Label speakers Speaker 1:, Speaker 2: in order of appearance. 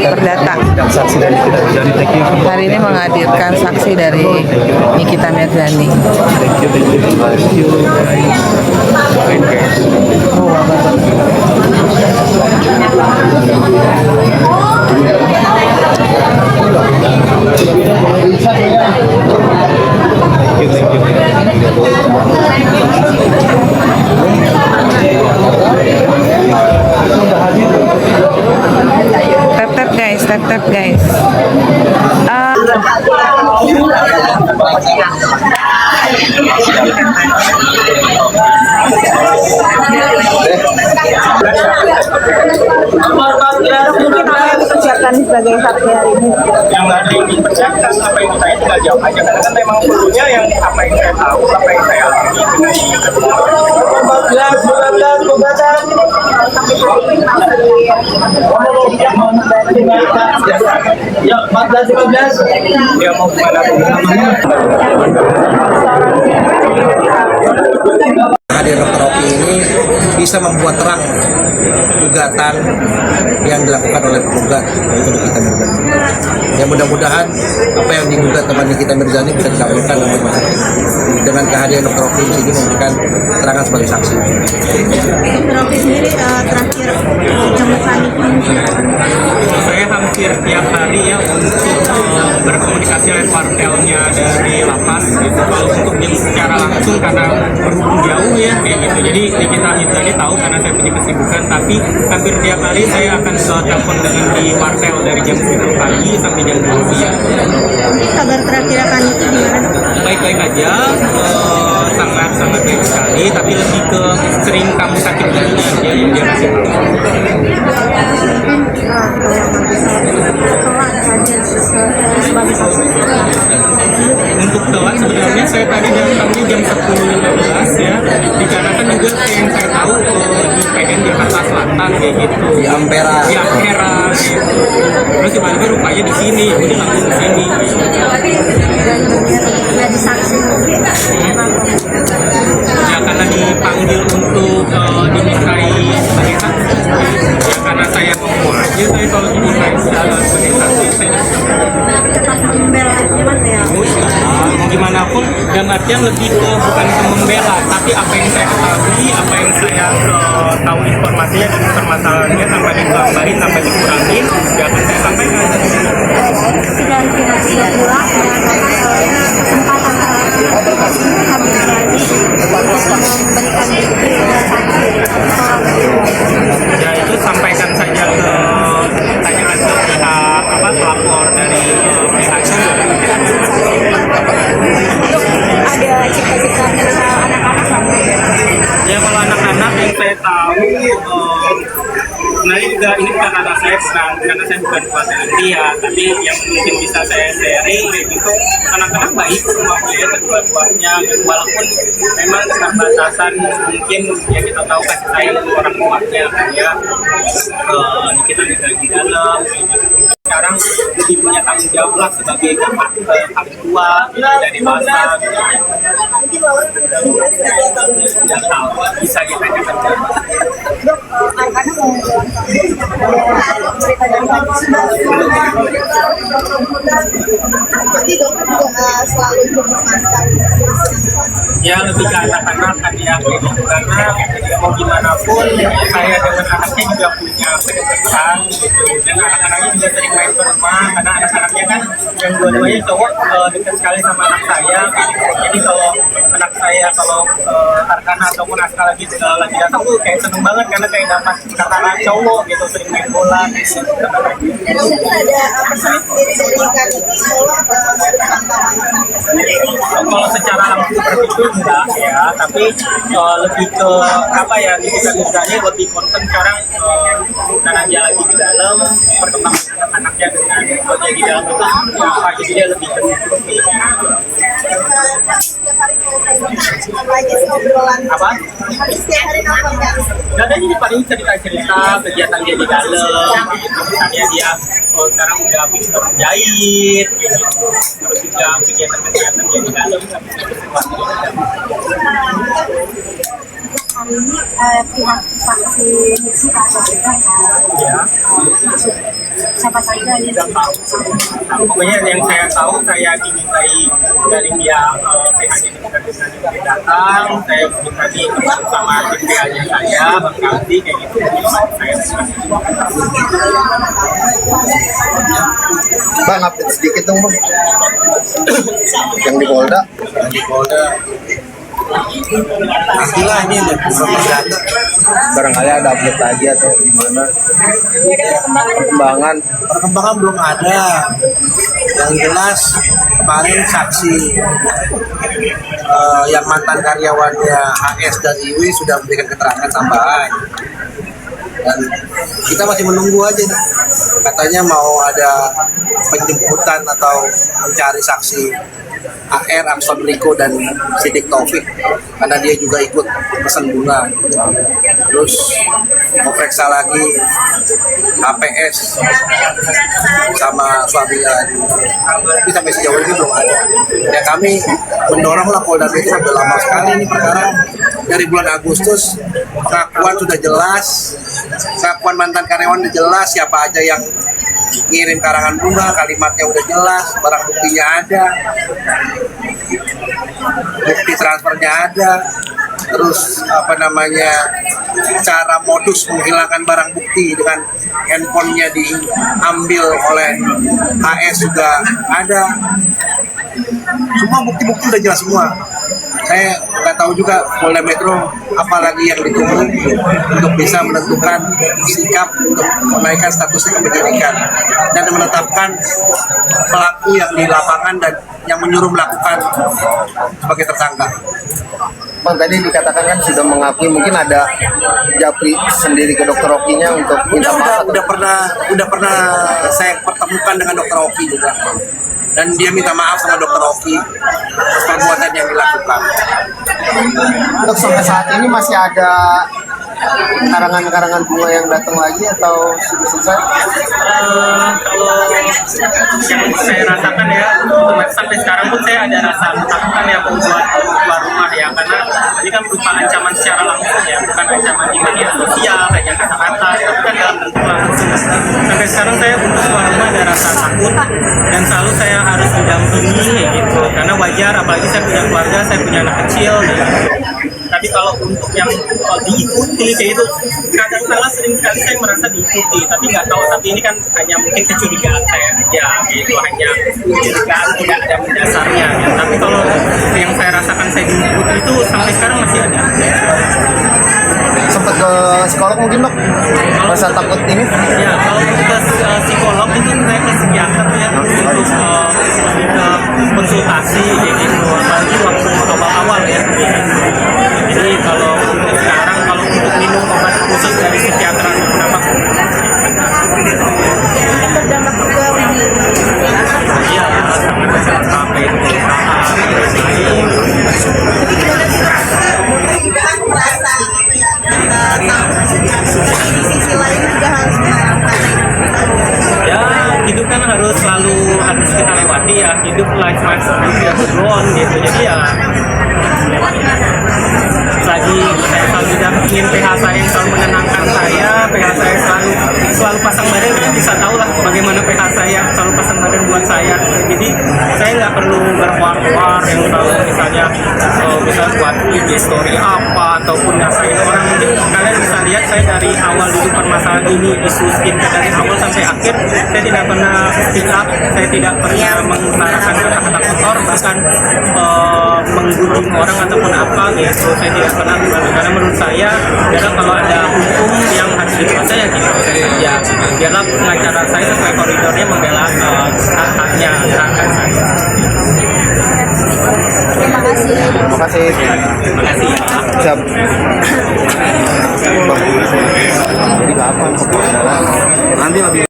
Speaker 1: Perdata.
Speaker 2: Saksi dari Nikita Mirzani, thank you.
Speaker 1: Hari ini menghadirkan saksi dari Nikita Mirzani.
Speaker 2: Thank you.
Speaker 1: Tap guys.
Speaker 3: Mungkin apa yang dipersiapkan sebagai saksi hari ini?
Speaker 4: Yang nggak ada yang dipersiapkan, apa yang saya tinggal jawab aja, karena kan memang perlunya yang apa yang saya tahu, apa yang saya alami. 14, 12, 12. Ya, 14, 15. Ya, mau kemana?
Speaker 5: Hadir Dr. Oki ini bisa membuat terang gugatan yang dilakukan oleh penggugat, yaitu Nikita Mirzani. Ya mudah-mudahan apa yang digugat teman Nikita Mirzani bisa dikabulkan oleh masyarakat. Dengan kehadiran Dr. Oki di sini memberikan keterangan sebagai saksi.
Speaker 3: Dr. Oki sendiri terakhir menemukan
Speaker 4: Saya hampir tiap hari ya untuk berkomunikasi dengan partelnya dari lapas gitu. Kalau untuk yang secara langsung karena berhubung jauh ya kayak gitu. Jadi Nikita Mirzani tahu karena saya punya kesibukan, tapi hampir tiap hari saya akan telepon dengan di partel dari jam 9 pagi sampai jam 2 siang.
Speaker 3: kabar terakhir akan itu gimana?
Speaker 4: Baik-baik aja, sangat-sangat baik sekali, tapi lebih ke sering kamu sakit dulunya aja yang dia kasih tahu.
Speaker 3: Telat saja sebagai saksi.
Speaker 4: Untuk telat sebenarnya saya tadi datangnya jam 10.15 ya, dikarenakan juga yang saya tahu di PN Jakarta Selatan kayak gitu.
Speaker 5: Di Ampera.
Speaker 4: Di Ampera gitu. Terus tiba-tiba rupanya di sini, udah langsung di sini.
Speaker 3: Dan jadi saksi.
Speaker 4: Ya karena dipanggil untuk dimintai sebagai saksi. Ya karena saya mau aja, saya kalau dimintai sebagai saksi saya
Speaker 3: Tetap membela gimana ya?
Speaker 4: mau gimana pun, dan artian lebih ke bukan ke membela, tapi apa yang saya ketahui, apa yang saya tahu informasinya dan permasalahannya tanpa digambarin, tanpa dikurangin, ya akan saya sampaikan.
Speaker 3: Dan pihak sebelah kesempatan habis lagi untuk memberikan bukti
Speaker 4: Ya itu sampaikan saja ke tanyakan ke pihak pelapor dari pihak
Speaker 3: ada cita-cita anak-anak
Speaker 4: ya. Kalau anak-anak yang saya tahu sebenarnya juga ini bukan anak saya, karena saya bukan keluarga nanti ya, tapi yang mungkin bisa saya sharing itu anak-anak baik semuanya ya, kedua-duanya, walaupun memang keterbatasan mungkin yang kita tahu kasih sayang orang tuanya kan ya, kita tinggal di dalam sekarang lebih punya tanggung jawab lah sebagai kakak tua dari masa tidak tahu, bisa ditanyakan ya lebih ke anak-anak kan ya, karena mau gimana pun saya dengan anaknya juga punya kedekatan gitu, dan anak-anaknya juga sering main ke rumah, karena anak-anaknya kan yang dua-duanya cowok dekat sekali sama anak saya. Jadi kalau anak saya kalau Arkana ataupun Aska lagi datang tuh kayak seneng banget karena kayak dapat kakak cowok gitu, sering main bola gitu. Kalau secara langsung seperti itu enggak ya, tapi lebih ke apa ya, Nikita Mirzani lebih konten sekarang karena dia lagi di dalam, perkembangan anaknya dengan dia di dalam itu apa, jadi dia lebih ke apa? Gak ada, jadi paling cerita-cerita kegiatan dia di dalam gitu. Misalnya dia sekarang udah habis berjahit gitu. Terus juga kegiatan-kegiatan dia di dalam.
Speaker 3: hari ini pihak saksi Nikita ya. siapa saja gitu?
Speaker 4: Pokoknya yang saya tahu, saya dimintai dari pihak PH-nya di datang, saya tadi sama PH-nya saya, Bang Kamti, kayak gitu. Saya
Speaker 6: Bang, update sedikit dong bang. Yang di Polda.
Speaker 5: Nantilah ini udah beberapa data.
Speaker 6: Barangkali ada update lagi atau gimana?
Speaker 5: Perkembangan belum ada. Yang jelas kemarin saksi yang mantan karyawannya HS dan Iwi sudah memberikan keterangan tambahan. Dan kita masih menunggu aja nih. Katanya mau ada penjemputan atau mencari saksi AR, Akson Riko, dan Sidik Taufik karena dia juga ikut pesan bunga. Terus memeriksa lagi HPS sama suaminya. Tapi sampai sejauh ini belum ada. Ya kami mendoronglah Polda Metro, sudah lama sekali ini perkara. Dari bulan Agustus pengakuan sudah jelas, pengakuan mantan karyawan sudah jelas, siapa aja yang ngirim karangan bunga, kalimatnya udah jelas, barang buktinya ada, bukti transfernya ada, terus cara modus menghilangkan barang bukti dengan handphonenya diambil oleh HS juga ada. Semua bukti-bukti udah jelas semua. Saya nggak tahu juga Polda Metro apalagi yang ditunggu untuk bisa menentukan sikap untuk menaikkan statusnya ke penyidikan dan menetapkan pelaku yang di lapangan dan yang menyuruh melakukan sebagai tersangka.
Speaker 6: Bang, tadi dikatakan kan sudah mengakui, mungkin ada japri sendiri ke dokter Okinya untuk minta maaf.
Speaker 5: Udah pernah saya pertemukan dengan dokter Oki juga. Dan dia minta maaf sama dokter Oki atas perbuatan yang dilakukan.
Speaker 6: Untuk sampai saat ini masih ada karangan-karangan bunga yang datang lagi atau sudah selesai?
Speaker 4: Kalau yang saya rasakan ya, sampai sekarang pun saya ada rasa ketakutan ya buat keluar rumah ya, karena ini kan berupa ancaman secara langsung ya, bukan ancaman di media sosial kayak kata-kata, tapi kan dalam bentuk langsung. Sampai sekarang saya untuk keluar rumah ada rasa takut dan selalu saya harus didampingi gitu, karena wajar apalagi saya punya keluarga, saya punya anak kecil gitu. Tapi kalau untuk yang diikuti kayak itu, kadang-kadang sering sekali saya merasa diikuti, tapi nggak tahu. Tapi ini kan hanya mungkin kecurigaan saya aja, gitu, hanya kecurigaan, tidak ada mendasarnya. Ya. Tapi kalau yang saya rasakan saya diikuti itu sampai sekarang masih ada.
Speaker 6: Sempat ke psikolog mungkin dok? Rasa takut ini?
Speaker 4: Ya, kalau ke psikolog itu saya ke psikiater ya, untuk ke konsultasi gitu, apalagi waktu awal-awal ya. Jadi kalau untuk sekarang, kalau untuk minum obat khusus dari psikiater ataupun apa,
Speaker 3: Berdampak juga
Speaker 4: iya, sampai
Speaker 3: di sisi lain juga harus
Speaker 4: ya, hidup kan harus kita lewati ya, hidup life go on gitu. Jadi ya lagi saya selalu ingin PH saya yang selalu menenangkan saya, PH saya selalu pasang badan, kita bisa tahu lah bagaimana PH saya selalu pasang badan buat saya. Jadi saya nggak perlu berkuar-kuar yang selalu misalnya buat IG story apa ataupun ngasain orang. Mungkin kalian bisa lihat saya dari awal dulu permasalahan ini isu skincare dari awal sampai akhir, saya tidak pernah speak up, saya tidak pernah mengutarakan kata-kata kotor, bahkan menggunjing orang ataupun apa gitu, saya tidak pernah. Karena menurut saya, biarlah kalau ada hukum yang harus diproses ya gitu ya, biarlah pengacara saya sesuai koridornya membela hak-haknya rekan saya.
Speaker 3: Terima kasih.
Speaker 6: Terima kasih.
Speaker 4: Terima kasih ya.
Speaker 6: Siap. Jadi kapan? Nanti lebih